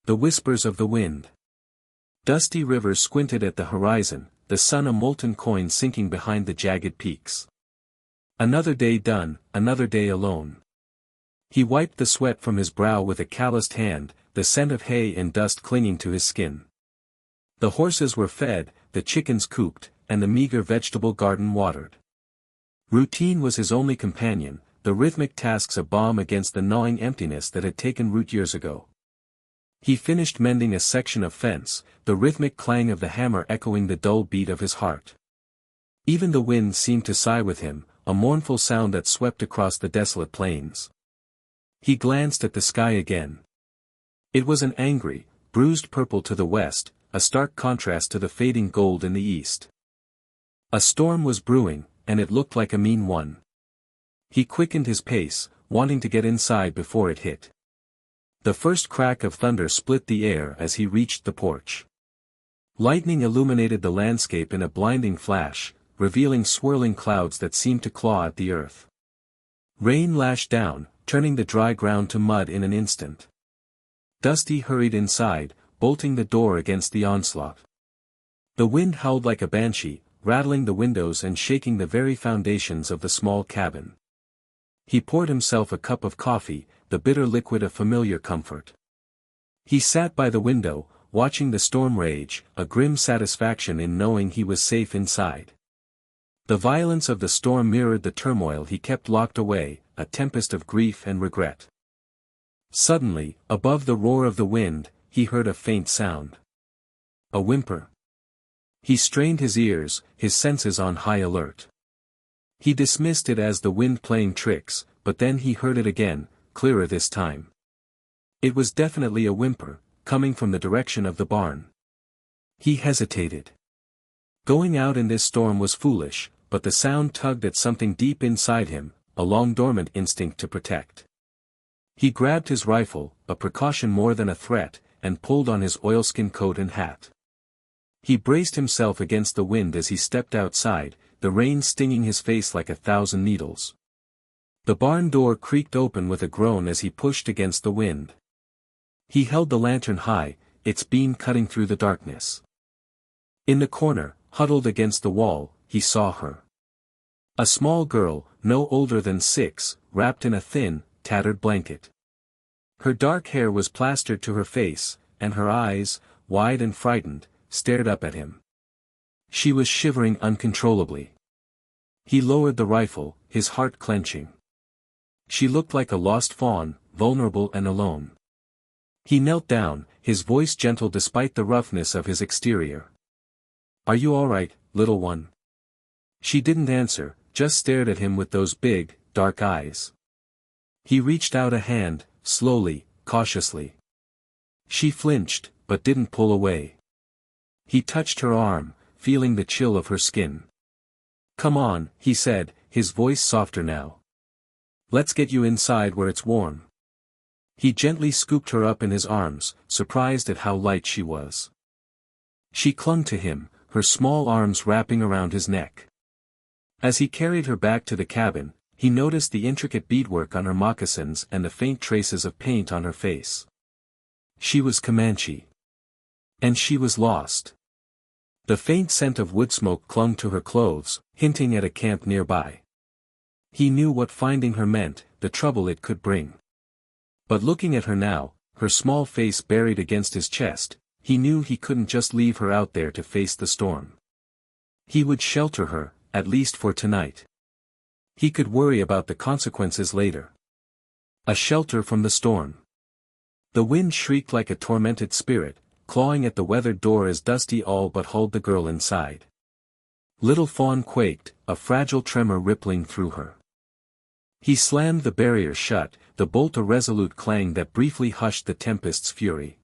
The whispers of the wind. Dusty Rivers squinted at the horizon, the sun a molten coin sinking behind the jagged peaks. Another day done, another day alone. He wiped the sweat from his brow with a calloused hand, the scent of hay and dust clinging to his skin. The horses were fed, the chickens cooped, and the meager vegetable garden watered. Routine was his only companion, the rhythmic tasks a balm against the gnawing emptiness that had taken root years ago. He finished mending a section of fence, the rhythmic clang of the hammer echoing the dull beat of his heart. Even the wind seemed to sigh with him, a mournful sound that swept across the desolate plains. He glanced at the sky again. It was an angry, bruised purple to the west, a stark contrast to the fading gold in the east. A storm was brewing, and it looked like a mean one. He quickened his pace, wanting to get inside before it hit. The first crack of thunder split the air as he reached the porch. Lightning illuminated the landscape in a blinding flash, revealing swirling clouds that seemed to claw at the earth. Rain lashed down, turning the dry ground to mud in an instant. Dusty hurried inside, bolting the door against the onslaught. The wind howled like a banshee, rattling the windows and shaking the very foundations of the small cabin. He poured himself a cup of coffee, the bitter liquid of familiar comfort. He sat by the window, watching the storm rage, a grim satisfaction in knowing he was safe inside. The violence of the storm mirrored the turmoil he kept locked away, a tempest of grief and regret. Suddenly, above the roar of the wind, he heard a faint sound. A whimper. He strained his ears, his senses on high alert. He dismissed it as the wind playing tricks, but then he heard it again, clearer this time. It was definitely a whimper, coming from the direction of the barn. He hesitated. Going out in this storm was foolish, but the sound tugged at something deep inside him, a long-dormant instinct to protect. He grabbed his rifle, a precaution more than a threat, and pulled on his oilskin coat and hat. He braced himself against the wind as he stepped outside, the rain stinging his face like 1,000 needles. The barn door creaked open with a groan as he pushed against the wind. He held the lantern high, its beam cutting through the darkness. In the corner, huddled against the wall, he saw her. A small girl, no older than 6, wrapped in a thin, tattered blanket. Her dark hair was plastered to her face, and her eyes, wide and frightened, stared up at him. She was shivering uncontrollably. He lowered the rifle, his heart clenching. She looked like a lost fawn, vulnerable and alone. He knelt down, his voice gentle despite the roughness of his exterior. "Are you all right, little one?" She didn't answer, just stared at him with those big, dark eyes. He reached out a hand, slowly, cautiously. She flinched, but didn't pull away. He touched her arm, feeling the chill of her skin. "Come on," he said, his voice softer now. "Let's get you inside where it's warm." He gently scooped her up in his arms, surprised at how light she was. She clung to him, her small arms wrapping around his neck. As he carried her back to the cabin, he noticed the intricate beadwork on her moccasins and the faint traces of paint on her face. She was Comanche. And she was lost. The faint scent of wood smoke clung to her clothes, hinting at a camp nearby. He knew what finding her meant, the trouble it could bring. But looking at her now, her small face buried against his chest, he knew he couldn't just leave her out there to face the storm. He would shelter her, at least for tonight. He could worry about the consequences later. A shelter from the storm. The wind shrieked like a tormented spirit, clawing at the weathered door as Dusty all but hauled the girl inside. Little Fawn quaked, a fragile tremor rippling through her. He slammed the barrier shut, the bolt a resolute clang that briefly hushed the tempest's fury.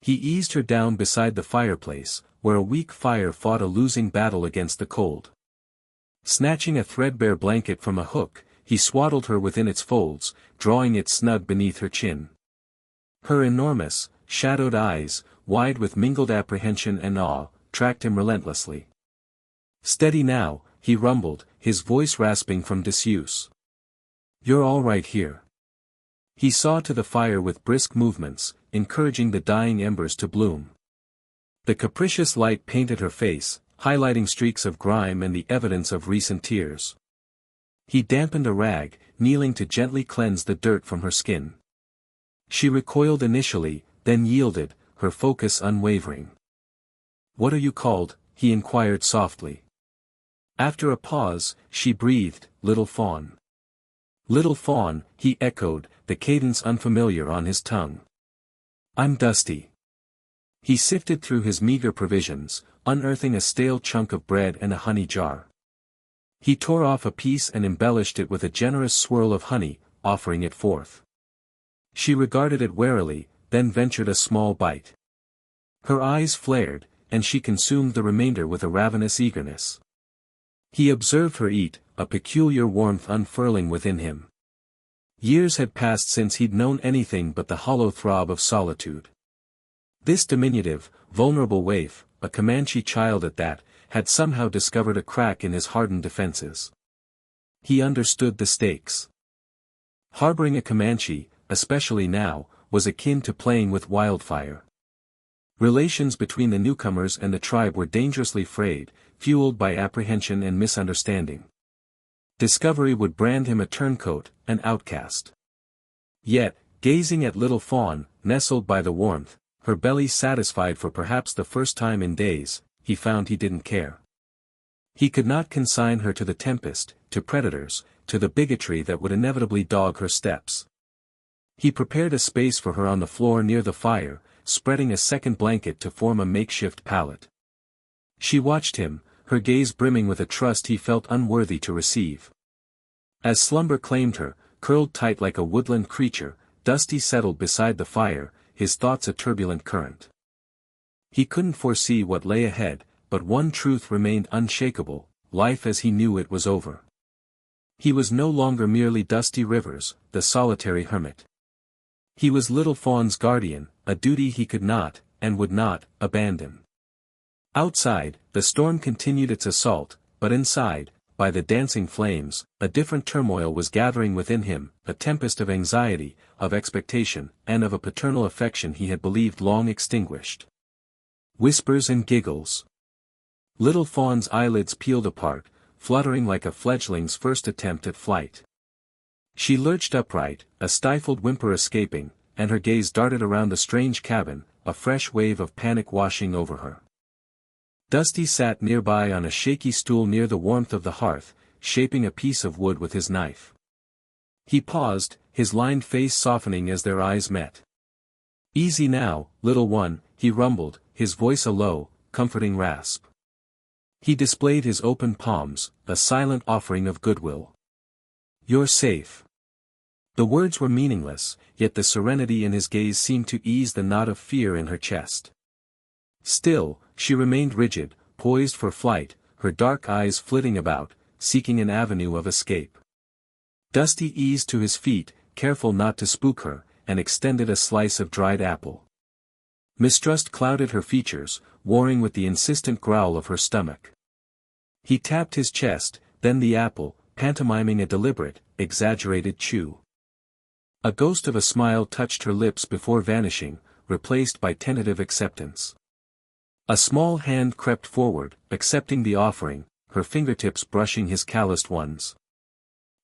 He eased her down beside the fireplace, where a weak fire fought a losing battle against the cold. Snatching a threadbare blanket from a hook, he swaddled her within its folds, drawing it snug beneath her chin. Her enormous, shadowed eyes, wide with mingled apprehension and awe, tracked him relentlessly. "Steady now," he rumbled, his voice rasping from disuse. "You're all right here." He saw to the fire with brisk movements, encouraging the dying embers to bloom. The capricious light painted her face, highlighting streaks of grime and the evidence of recent tears. He dampened a rag, kneeling to gently cleanse the dirt from her skin. She recoiled initially, then yielded, her focus unwavering. "What are you called?" he inquired softly. After a pause, she breathed, "Little Fawn." "Little Fawn," he echoed, the cadence unfamiliar on his tongue. "I'm Dusty." He sifted through his meager provisions, unearthing a stale chunk of bread and a honey jar. He tore off a piece and embellished it with a generous swirl of honey, offering it forth. She regarded it warily, then ventured a small bite. Her eyes flared, and she consumed the remainder with a ravenous eagerness. He observed her eat, a peculiar warmth unfurling within him. Years had passed since he'd known anything but the hollow throb of solitude. This diminutive, vulnerable waif, a Comanche child at that, had somehow discovered a crack in his hardened defenses. He understood the stakes. Harboring a Comanche, especially now, was akin to playing with wildfire. Relations between the newcomers and the tribe were dangerously frayed, fueled by apprehension and misunderstanding. Discovery would brand him a turncoat, an outcast. Yet, gazing at Little Fawn, nestled by the warmth, her belly satisfied for perhaps the first time in days, he found he didn't care. He could not consign her to the tempest, to predators, to the bigotry that would inevitably dog her steps. He prepared a space for her on the floor near the fire, spreading a second blanket to form a makeshift pallet. She watched him, her gaze brimming with a trust he felt unworthy to receive. As slumber claimed her, curled tight like a woodland creature, Dusty settled beside the fire, his thoughts a turbulent current. He couldn't foresee what lay ahead, but one truth remained unshakable: life as he knew it was over. He was no longer merely Dusty Rivers, the solitary hermit. He was Little Fawn's guardian, a duty he could not, and would not, abandon. Outside, the storm continued its assault, but inside, by the dancing flames, a different turmoil was gathering within him, a tempest of anxiety, of expectation, and of a paternal affection he had believed long extinguished. Whispers and giggles. Little Fawn's eyelids peeled apart, fluttering like a fledgling's first attempt at flight. She lurched upright, a stifled whimper escaping, and her gaze darted around the strange cabin, a fresh wave of panic washing over her. Dusty sat nearby on a shaky stool near the warmth of the hearth, shaping a piece of wood with his knife. He paused, his lined face softening as their eyes met. "Easy now, little one," he rumbled, his voice a low, comforting rasp. He displayed his open palms, a silent offering of goodwill. "You're safe." The words were meaningless, yet the serenity in his gaze seemed to ease the knot of fear in her chest. Still, she remained rigid, poised for flight, her dark eyes flitting about, seeking an avenue of escape. Dusty eased to his feet, careful not to spook her, and extended a slice of dried apple. Mistrust clouded her features, warring with the insistent growl of her stomach. He tapped his chest, then the apple, pantomiming a deliberate, exaggerated chew. A ghost of a smile touched her lips before vanishing, replaced by tentative acceptance. A small hand crept forward, accepting the offering, her fingertips brushing his calloused ones.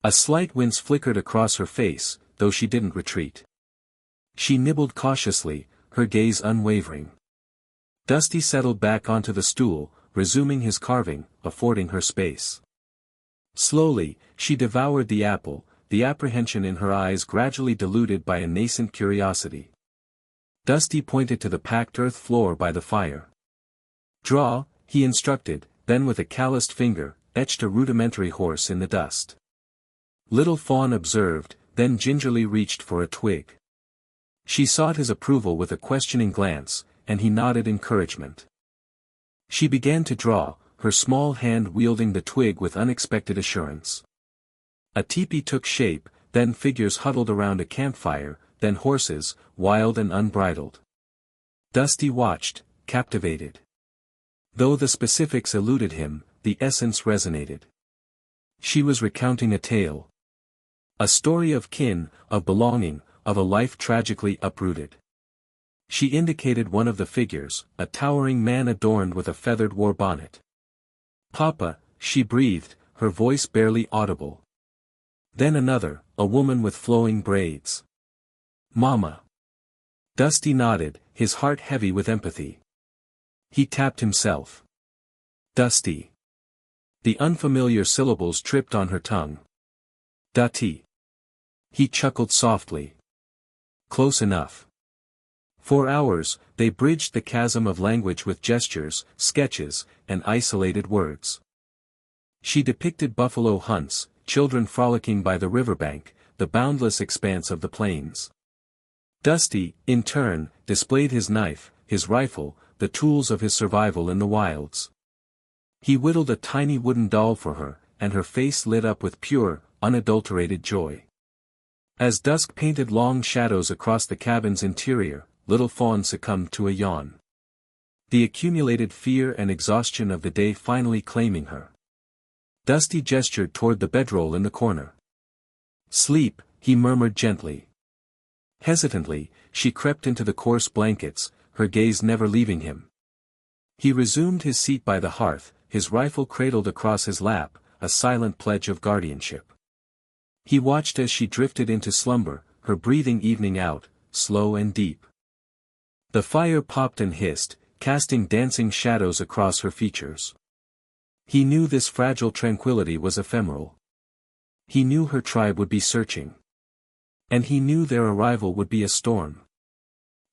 A slight wince flickered across her face, though she didn't retreat. She nibbled cautiously, her gaze unwavering. Dusty settled back onto the stool, resuming his carving, affording her space. Slowly, she devoured the apple, the apprehension in her eyes gradually diluted by a nascent curiosity. Dusty pointed to the packed earth floor by the fire. "Draw," he instructed, then with a calloused finger, etched a rudimentary horse in the dust. Little Fawn observed, then gingerly reached for a twig. She sought his approval with a questioning glance, and he nodded encouragement. She began to draw, her small hand wielding the twig with unexpected assurance. A teepee took shape, then figures huddled around a campfire, then horses, wild and unbridled. Dusty watched, captivated. Though the specifics eluded him, the essence resonated. She was recounting a tale. A story of kin, of belonging, of a life tragically uprooted. She indicated one of the figures, a towering man adorned with a feathered war bonnet. "Papa," she breathed, her voice barely audible. Then another, a woman with flowing braids. "Mama." Dusty nodded, his heart heavy with empathy. He tapped himself. "Dusty." The unfamiliar syllables tripped on her tongue. "Dutty." He chuckled softly. "Close enough." For hours, they bridged the chasm of language with gestures, sketches, and isolated words. She depicted buffalo hunts, children frolicking by the riverbank, the boundless expanse of the plains. Dusty, in turn, displayed his knife, his rifle, the tools of his survival in the wilds. He whittled a tiny wooden doll for her, and her face lit up with pure, unadulterated joy. As dusk painted long shadows across the cabin's interior, little Fawn succumbed to a yawn. The accumulated fear and exhaustion of the day finally claiming her. Dusty gestured toward the bedroll in the corner. "Sleep," he murmured gently. Hesitantly, she crept into the coarse blankets, her gaze never leaving him. He resumed his seat by the hearth, his rifle cradled across his lap, a silent pledge of guardianship. He watched as she drifted into slumber, her breathing evening out, slow and deep. The fire popped and hissed, casting dancing shadows across her features. He knew this fragile tranquility was ephemeral. He knew her tribe would be searching. And he knew their arrival would be a storm.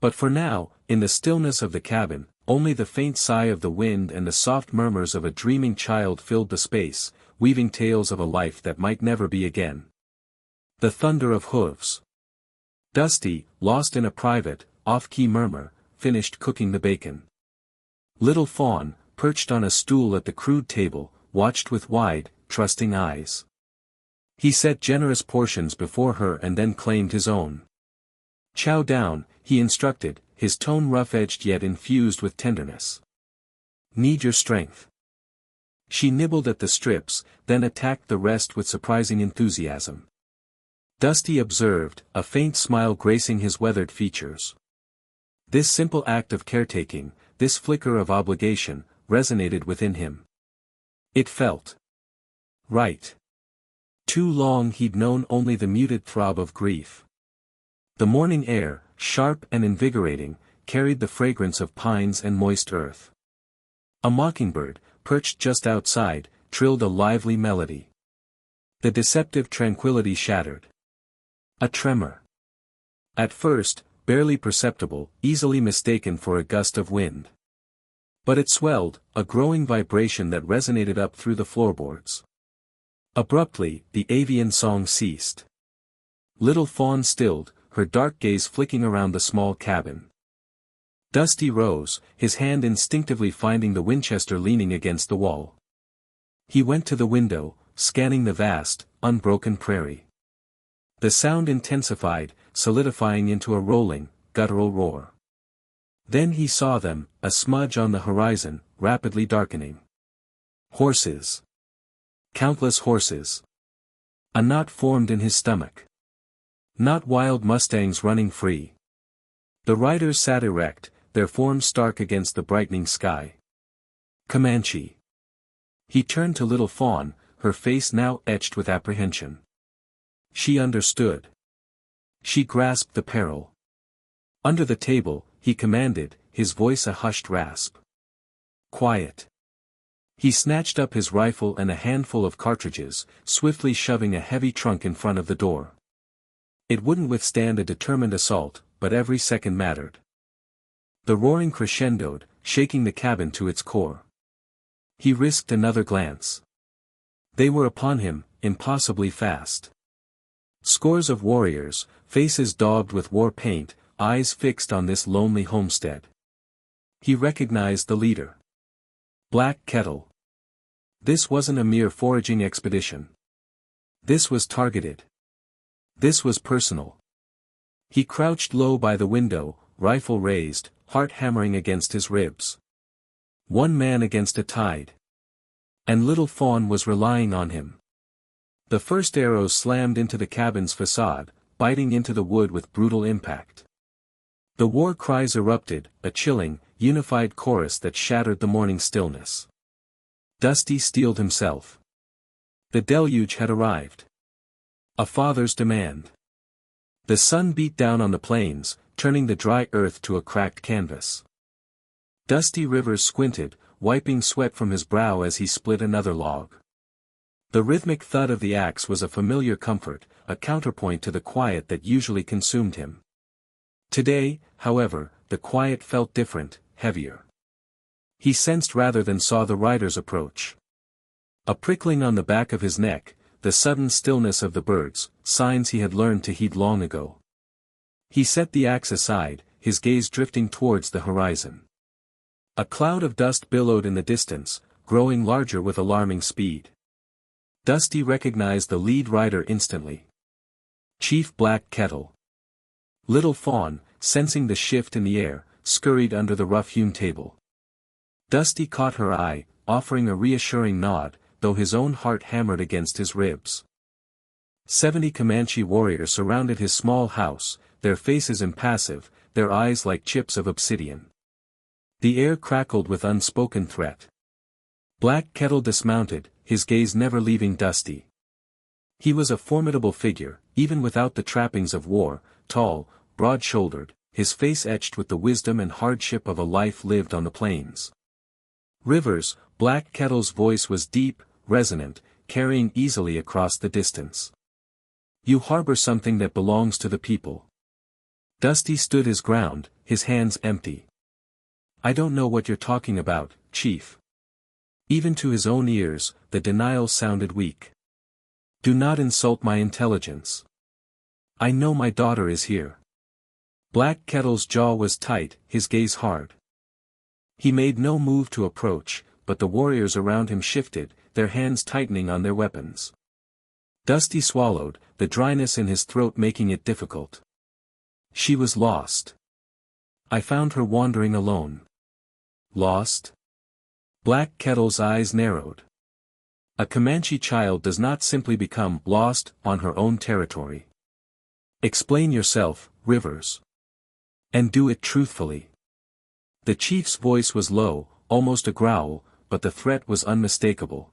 But for now, in the stillness of the cabin, only the faint sigh of the wind and the soft murmurs of a dreaming child filled the space, weaving tales of a life that might never be again. The thunder of hooves. Dusty, lost in a private, off-key murmur, finished cooking the bacon. Little Fawn, perched on a stool at the crude table, watched with wide, trusting eyes. He set generous portions before her and then claimed his own. "Chow down," he instructed, his tone rough-edged yet infused with tenderness. "Need your strength." She nibbled at the strips, then attacked the rest with surprising enthusiasm. Dusty observed, a faint smile gracing his weathered features. This simple act of caretaking, this flicker of obligation, resonated within him. It felt right. Too long he'd known only the muted throb of grief. The morning air, sharp and invigorating, carried the fragrance of pines and moist earth. A mockingbird, perched just outside, trilled a lively melody. The deceptive tranquility shattered. A tremor. At first, barely perceptible, easily mistaken for a gust of wind. But it swelled, a growing vibration that resonated up through the floorboards. Abruptly, the avian song ceased. Little Fawn stilled, her dark gaze flicking around the small cabin. Dusty rose, his hand instinctively finding the Winchester leaning against the wall. He went to the window, scanning the vast, unbroken prairie. The sound intensified, solidifying into a rolling, guttural roar. Then he saw them, a smudge on the horizon, rapidly darkening. Horses. Countless horses. A knot formed in his stomach. Not wild mustangs running free. The riders sat erect, their forms stark against the brightening sky. Comanche. He turned to Little Fawn, her face now etched with apprehension. She understood. She grasped the peril. Under the table, he commanded, his voice a hushed rasp. "Quiet." He snatched up his rifle and a handful of cartridges, swiftly shoving a heavy trunk in front of the door. It wouldn't withstand a determined assault, but every second mattered. The roaring crescendoed, shaking the cabin to its core. He risked another glance. They were upon him, impossibly fast. Scores of warriors, faces daubed with war paint, eyes fixed on this lonely homestead. He recognized the leader. Black Kettle. This wasn't a mere foraging expedition. This was targeted. This was personal. He crouched low by the window, rifle raised, heart hammering against his ribs. One man against a tide. And Little Fawn was relying on him. The first arrows slammed into the cabin's facade, biting into the wood with brutal impact. The war cries erupted, a chilling, unified chorus that shattered the morning stillness. Dusty steeled himself. The deluge had arrived. A father's demand. The sun beat down on the plains, turning the dry earth to a cracked canvas. Dusty Rivers squinted, wiping sweat from his brow as he split another log. The rhythmic thud of the axe was a familiar comfort, a counterpoint to the quiet that usually consumed him. Today, however, the quiet felt different, heavier. He sensed rather than saw the riders approach. A prickling on the back of his neck, the sudden stillness of the birds, signs he had learned to heed long ago. He set the axe aside, his gaze drifting towards the horizon. A cloud of dust billowed in the distance, growing larger with alarming speed. Dusty recognized the lead rider instantly. Chief Black Kettle. Little Fawn, sensing the shift in the air, scurried under the rough-hewn table. Dusty caught her eye, offering a reassuring nod, though his own heart hammered against his ribs. 70 Comanche warriors surrounded his small house, their faces impassive, their eyes like chips of obsidian. The air crackled with unspoken threat. Black Kettle dismounted, his gaze never leaving Dusty. He was a formidable figure, even without the trappings of war, tall, broad-shouldered, his face etched with the wisdom and hardship of a life lived on the plains. Rivers, Black Kettle's voice was deep, resonant, carrying easily across the distance. You harbor something that belongs to the people. Dusty stood his ground, his hands empty. I don't know what you're talking about, Chief. Even to his own ears, the denial sounded weak. Do not insult my intelligence. I know my daughter is here. Black Kettle's jaw was tight, his gaze hard. He made no move to approach, but the warriors around him shifted, their hands tightening on their weapons. Dusty swallowed, the dryness in his throat making it difficult. She was lost. I found her wandering alone. Lost? Black Kettle's eyes narrowed. A Comanche child does not simply become lost on her own territory. Explain yourself, Rivers. And do it truthfully. The chief's voice was low, almost a growl, but the threat was unmistakable.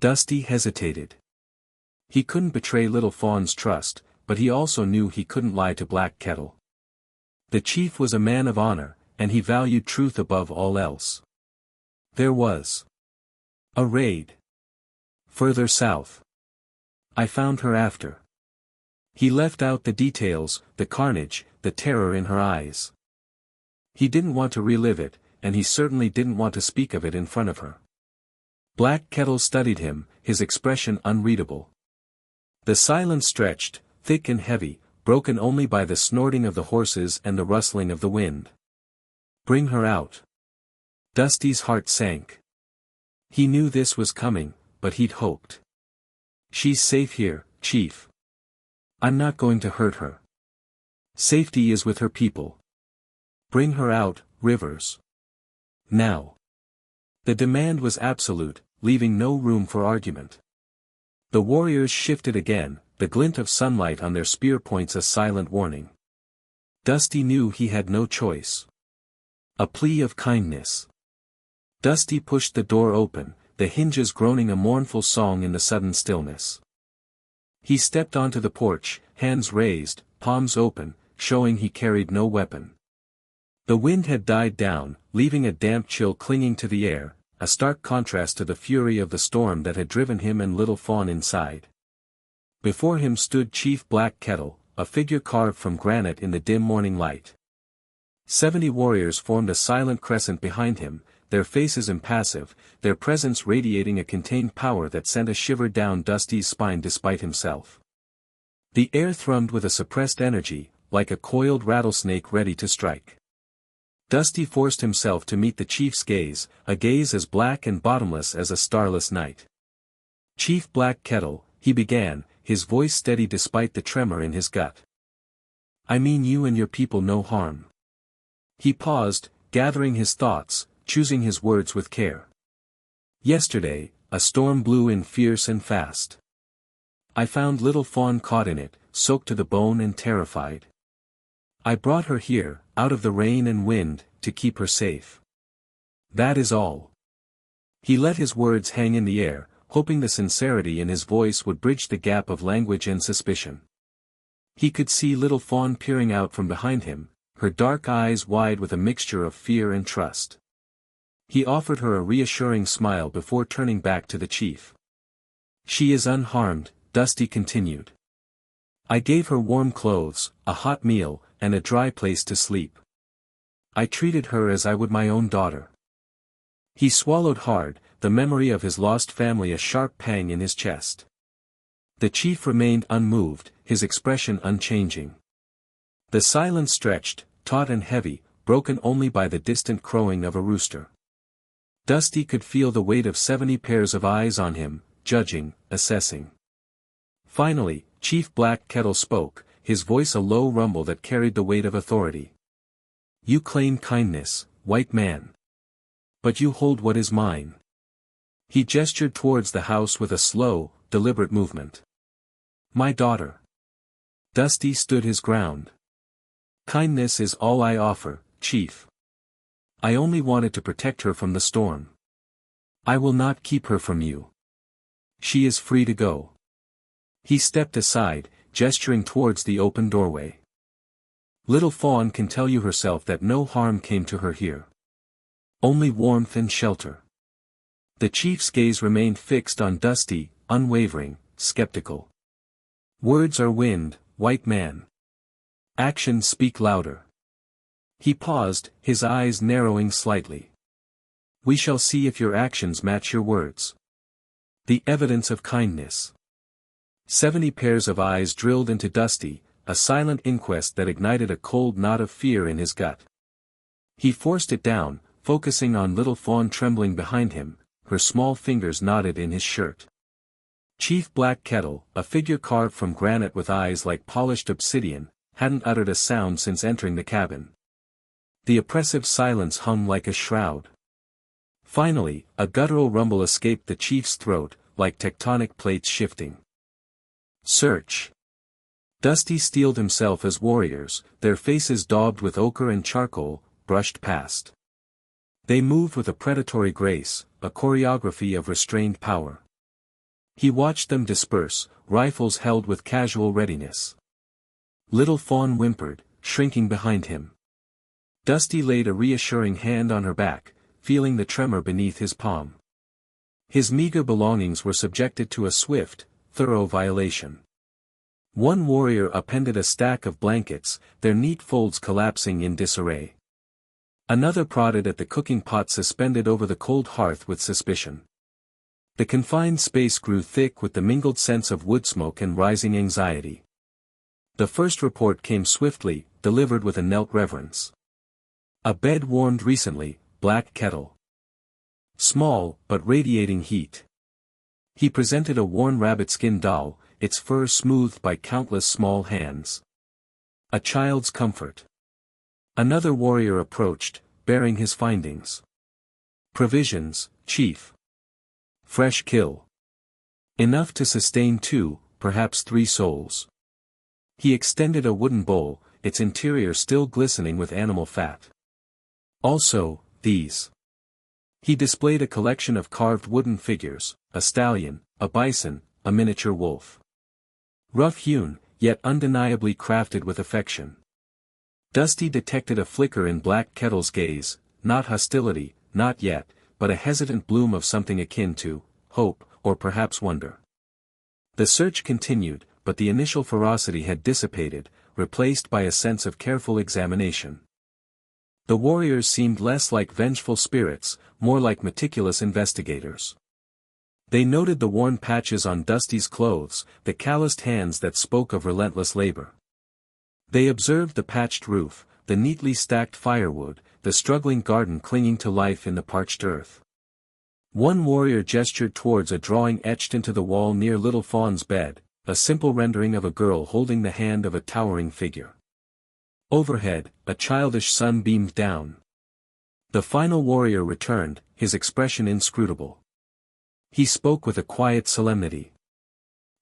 Dusty hesitated. He couldn't betray Little Fawn's trust, but he also knew he couldn't lie to Black Kettle. The chief was a man of honor, and he valued truth above all else. There was a raid. Further south. I found her after. He left out the details, the carnage, the terror in her eyes. He didn't want to relive it, and he certainly didn't want to speak of it in front of her. Black Kettle studied him, his expression unreadable. The silence stretched, thick and heavy, broken only by the snorting of the horses and the rustling of the wind. Bring her out. Dusty's heart sank. He knew this was coming, but he'd hoped. She's safe here, Chief. I'm not going to hurt her. Safety is with her people. Bring her out, Rivers. Now. The demand was absolute, leaving no room for argument. The warriors shifted again, the glint of sunlight on their spear points a silent warning. Dusty knew he had no choice. A plea of kindness. Dusty pushed the door open, the hinges groaning a mournful song in the sudden stillness. He stepped onto the porch, hands raised, palms open, showing he carried no weapon. The wind had died down, leaving a damp chill clinging to the air, a stark contrast to the fury of the storm that had driven him and Little Fawn inside. Before him stood Chief Black Kettle, a figure carved from granite in the dim morning light. 70 warriors formed a silent crescent behind him, their faces impassive, their presence radiating a contained power that sent a shiver down Dusty's spine despite himself. The air thrummed with a suppressed energy, like a coiled rattlesnake ready to strike. Dusty forced himself to meet the chief's gaze, a gaze as black and bottomless as a starless night. Chief Black Kettle, he began, his voice steady despite the tremor in his gut. I mean you and your people no harm. He paused, gathering his thoughts, choosing his words with care. Yesterday, a storm blew in fierce and fast. I found Little Fawn caught in it, soaked to the bone and terrified. I brought her here, out of the rain and wind, to keep her safe. That is all. He let his words hang in the air, hoping the sincerity in his voice would bridge the gap of language and suspicion. He could see little Fawn peering out from behind him, her dark eyes wide with a mixture of fear and trust. He offered her a reassuring smile before turning back to the chief. She is unharmed, Dusty continued. I gave her warm clothes, a hot meal, and a dry place to sleep. I treated her as I would my own daughter. He swallowed hard, the memory of his lost family a sharp pang in his chest. The chief remained unmoved, his expression unchanging. The silence stretched, taut and heavy, broken only by the distant crowing of a rooster. Dusty could feel the weight of 70 pairs of eyes on him, judging, assessing. Finally, Chief Black Kettle spoke, his voice a low rumble that carried the weight of authority. You claim kindness, white man. But you hold what is mine. He gestured towards the house with a slow, deliberate movement. My daughter. Dusty stood his ground. Kindness is all I offer, Chief. I only wanted to protect her from the storm. I will not keep her from you. She is free to go. He stepped aside, gesturing towards the open doorway. Little Fawn can tell you herself that no harm came to her here. Only warmth and shelter. The chief's gaze remained fixed on Dusty, unwavering, skeptical. Words are wind, white man. Actions speak louder. He paused, his eyes narrowing slightly. We shall see if your actions match your words. The evidence of kindness. 70 pairs of eyes drilled into Dusty, a silent inquest that ignited a cold knot of fear in his gut. He forced it down, focusing on little Fawn trembling behind him, her small fingers knotted in his shirt. Chief Black Kettle, a figure carved from granite with eyes like polished obsidian, hadn't uttered a sound since entering the cabin. The oppressive silence hung like a shroud. Finally, a guttural rumble escaped the chief's throat, like tectonic plates shifting. Search. Dusty steeled himself as warriors, their faces daubed with ochre and charcoal, brushed past. They moved with a predatory grace, a choreography of restrained power. He watched them disperse, rifles held with casual readiness. Little Fawn whimpered, shrinking behind him. Dusty laid a reassuring hand on her back, feeling the tremor beneath his palm. His meager belongings were subjected to a swift, thorough violation. One warrior appended a stack of blankets, their neat folds collapsing in disarray. Another prodded at the cooking pot suspended over the cold hearth with suspicion. The confined space grew thick with the mingled sense of wood smoke and rising anxiety. The first report came swiftly, delivered with a knelt reverence. A bed warmed recently, Black Kettle. Small, but radiating heat. He presented a worn rabbit-skin doll, its fur smoothed by countless small hands. A child's comfort. Another warrior approached, bearing his findings. Provisions, Chief. Fresh kill. Enough to sustain 2, perhaps 3 souls. He extended a wooden bowl, its interior still glistening with animal fat. Also, these. He displayed a collection of carved wooden figures, a stallion, a bison, a miniature wolf. Rough-hewn, yet undeniably crafted with affection. Dusty detected a flicker in Black Kettle's gaze, not hostility, not yet, but a hesitant bloom of something akin to hope, or perhaps wonder. The search continued, but the initial ferocity had dissipated, replaced by a sense of careful examination. The warriors seemed less like vengeful spirits, more like meticulous investigators. They noted the worn patches on Dusty's clothes, the calloused hands that spoke of relentless labor. They observed the patched roof, the neatly stacked firewood, the struggling garden clinging to life in the parched earth. One warrior gestured towards a drawing etched into the wall near Little Fawn's bed, a simple rendering of a girl holding the hand of a towering figure. Overhead, a childish sun beamed down. The final warrior returned, his expression inscrutable. He spoke with a quiet solemnity.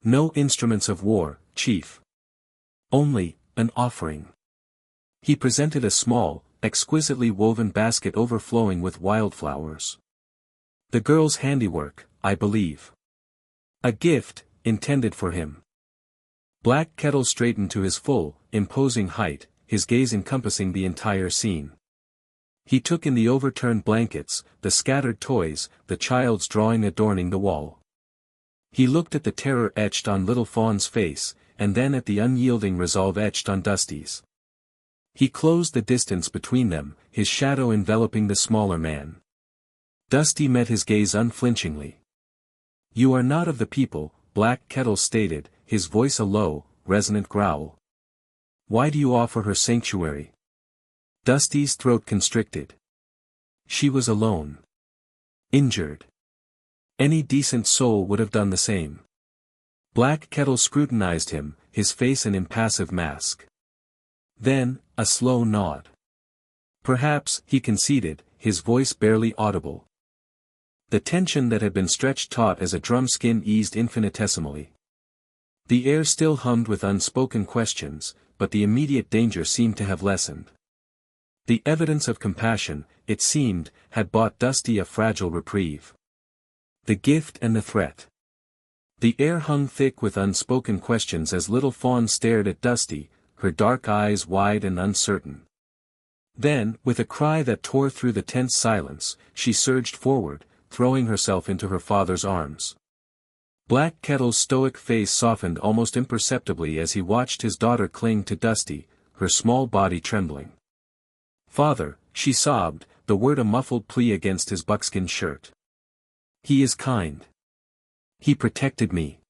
No instruments of war, Chief. Only, an offering. He presented a small, exquisitely woven basket overflowing with wildflowers. The girl's handiwork, I believe. A gift, intended for him. Black Kettle straightened to his full, imposing height, his gaze encompassing the entire scene. He took in the overturned blankets, the scattered toys, the child's drawing adorning the wall. He looked at the terror etched on little Fawn's face, and then at the unyielding resolve etched on Dusty's. He closed the distance between them, his shadow enveloping the smaller man. Dusty met his gaze unflinchingly. "You are not of the people," Black Kettle stated, his voice a low, resonant growl. "Why do you offer her sanctuary?" Dusty's throat constricted. She was alone. Injured. Any decent soul would have done the same. Black Kettle scrutinized him, his face an impassive mask. Then, a slow nod. "Perhaps," he conceded, his voice barely audible. The tension that had been stretched taut as a drum skin eased infinitesimally. The air still hummed with unspoken questions, but the immediate danger seemed to have lessened. The evidence of compassion, it seemed, had bought Dusty a fragile reprieve. The gift and the threat. The air hung thick with unspoken questions as little Fawn stared at Dusty, her dark eyes wide and uncertain. Then, with a cry that tore through the tense silence, she surged forward, throwing herself into her father's arms. Black Kettle's stoic face softened almost imperceptibly as he watched his daughter cling to Dusty, her small body trembling. "Father," she sobbed, the word a muffled plea against his buckskin shirt. "He is kind. He protected me."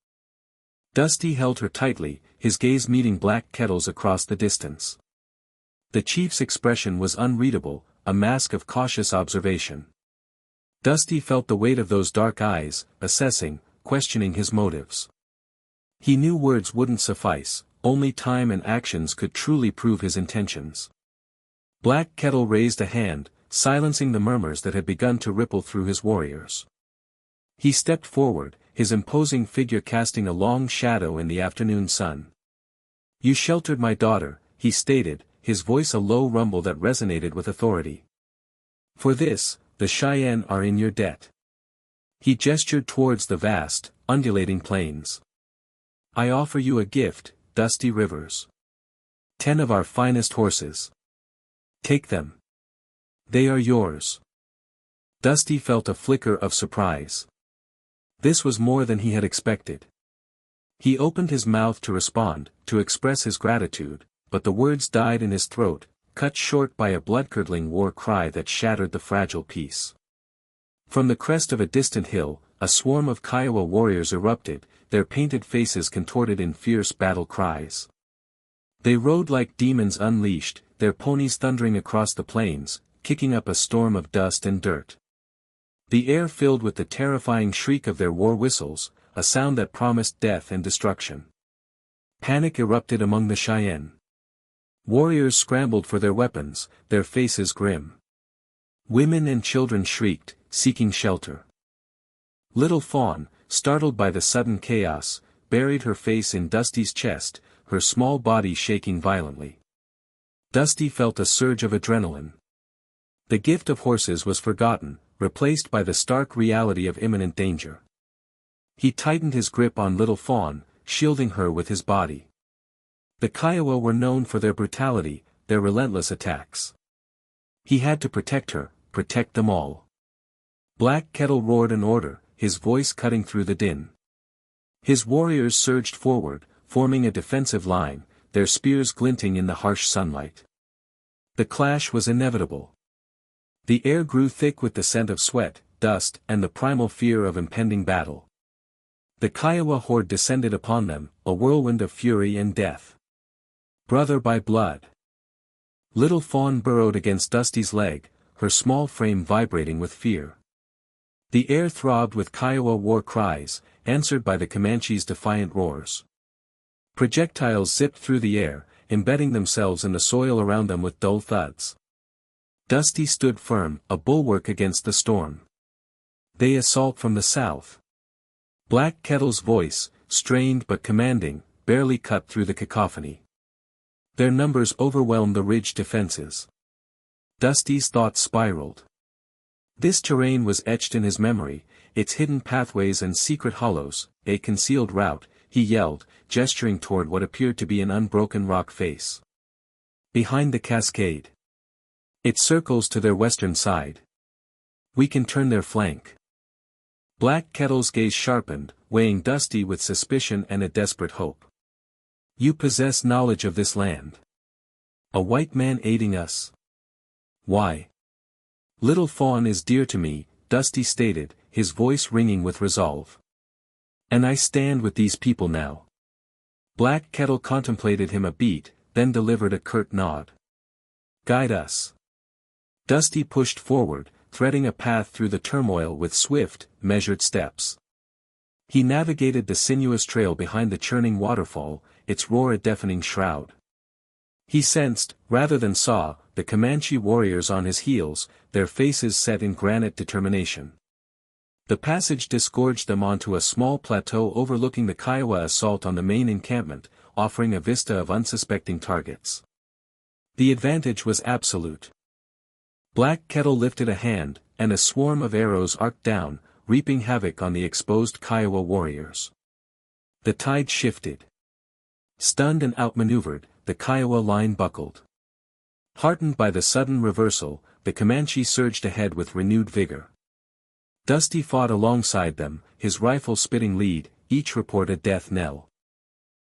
Dusty held her tightly, his gaze meeting Black Kettle's across the distance. The chief's expression was unreadable, a mask of cautious observation. Dusty felt the weight of those dark eyes, assessing, questioning his motives. He knew words wouldn't suffice, only time and actions could truly prove his intentions. Black Kettle raised a hand, silencing the murmurs that had begun to ripple through his warriors. He stepped forward, his imposing figure casting a long shadow in the afternoon sun. "You sheltered my daughter," he stated, his voice a low rumble that resonated with authority. "For this, the Cheyenne are in your debt." He gestured towards the vast, undulating plains. "I offer you a gift, Dusty Rivers. 10 of our finest horses. Take them. They are yours." Dusty felt a flicker of surprise. This was more than he had expected. He opened his mouth to respond, to express his gratitude, but the words died in his throat, cut short by a blood-curdling war cry that shattered the fragile peace. From the crest of a distant hill, a swarm of Kiowa warriors erupted, their painted faces contorted in fierce battle cries. They rode like demons unleashed, their ponies thundering across the plains, kicking up a storm of dust and dirt. The air filled with the terrifying shriek of their war whistles, a sound that promised death and destruction. Panic erupted among the Cheyenne. Warriors scrambled for their weapons, their faces grim. Women and children shrieked, seeking shelter. Little Fawn, startled by the sudden chaos, buried her face in Dusty's chest, her small body shaking violently. Dusty felt a surge of adrenaline. The gift of horses was forgotten, replaced by the stark reality of imminent danger. He tightened his grip on Little Fawn, shielding her with his body. The Kiowa were known for their brutality, their relentless attacks. He had to protect her, protect them all. Black Kettle roared an order, his voice cutting through the din. His warriors surged forward, forming a defensive line, their spears glinting in the harsh sunlight. The clash was inevitable. The air grew thick with the scent of sweat, dust, and the primal fear of impending battle. The Kiowa horde descended upon them, a whirlwind of fury and death. Brother by blood. Little Fawn burrowed against Dusty's leg, her small frame vibrating with fear. The air throbbed with Kiowa war cries, answered by the Comanche's defiant roars. Projectiles zipped through the air, embedding themselves in the soil around them with dull thuds. Dusty stood firm, a bulwark against the storm. "They assault from the south." Black Kettle's voice, strained but commanding, barely cut through the cacophony. Their numbers overwhelmed the ridge defenses. Dusty's thoughts spiraled. This terrain was etched in his memory, its hidden pathways and secret hollows, a concealed route, he yelled, gesturing toward what appeared to be an unbroken rock face. Behind the cascade. It circles to their western side. We can turn their flank. Black Kettle's gaze sharpened, weighing Dusty with suspicion and a desperate hope. You possess knowledge of this land. A white man aiding us. Why? Little Fawn is dear to me, Dusty stated, his voice ringing with resolve. And I stand with these people now. Black Kettle contemplated him a beat, then delivered a curt nod. Guide us. Dusty pushed forward, threading a path through the turmoil with swift, measured steps. He navigated the sinuous trail behind the churning waterfall, its roar a deafening shroud. He sensed, rather than saw, the Comanche warriors on his heels, their faces set in granite determination. The passage disgorged them onto a small plateau overlooking the Kiowa assault on the main encampment, offering a vista of unsuspecting targets. The advantage was absolute. Black Kettle lifted a hand, and a swarm of arrows arced down, reaping havoc on the exposed Kiowa warriors. The tide shifted. Stunned and outmaneuvered, the Kiowa line buckled. Heartened by the sudden reversal, the Comanche surged ahead with renewed vigor. Dusty fought alongside them, his rifle spitting lead, each report a death knell.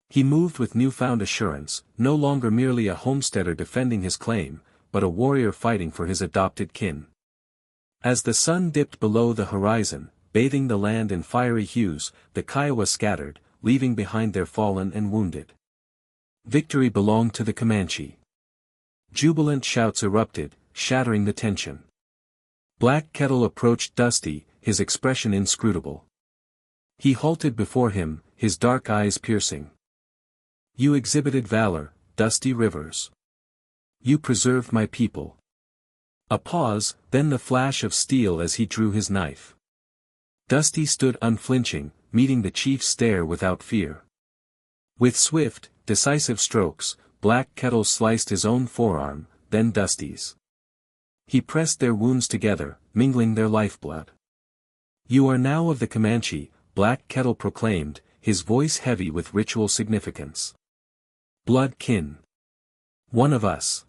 He moved with newfound assurance, no longer merely a homesteader defending his claim, but a warrior fighting for his adopted kin. As the sun dipped below the horizon, bathing the land in fiery hues, the Kiowa scattered, leaving behind their fallen and wounded. Victory belonged to the Comanche. Jubilant shouts erupted, shattering the tension. Black Kettle approached Dusty, his expression inscrutable. He halted before him, his dark eyes piercing. You exhibited valor, Dusty Rivers. You preserved my people. A pause, then the flash of steel as he drew his knife. Dusty stood unflinching, meeting the chief's stare without fear. With swift, decisive strokes, Black Kettle sliced his own forearm, then Dusty's. He pressed their wounds together, mingling their lifeblood. You are now of the Comanche, Black Kettle proclaimed, his voice heavy with ritual significance. Blood kin. One of us.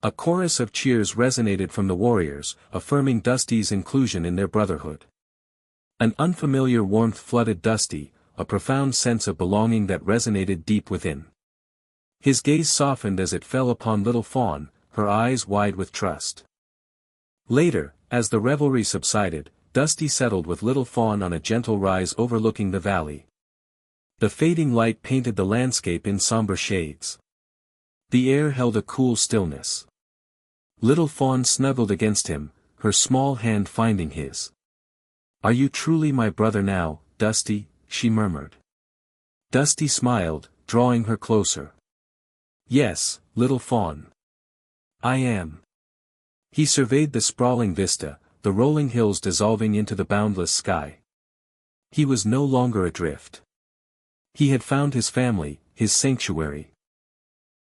A chorus of cheers resonated from the warriors, affirming Dusty's inclusion in their brotherhood. An unfamiliar warmth flooded Dusty, a profound sense of belonging that resonated deep within. His gaze softened as it fell upon Little Fawn, her eyes wide with trust. Later, as the revelry subsided, Dusty settled with Little Fawn on a gentle rise overlooking the valley. The fading light painted the landscape in somber shades. The air held a cool stillness. Little Fawn snuggled against him, her small hand finding his. Are you truly my brother now, Dusty? She murmured. Dusty smiled, drawing her closer. Yes, Little Fawn. I am. He surveyed the sprawling vista, the rolling hills dissolving into the boundless sky. He was no longer adrift. He had found his family, his sanctuary.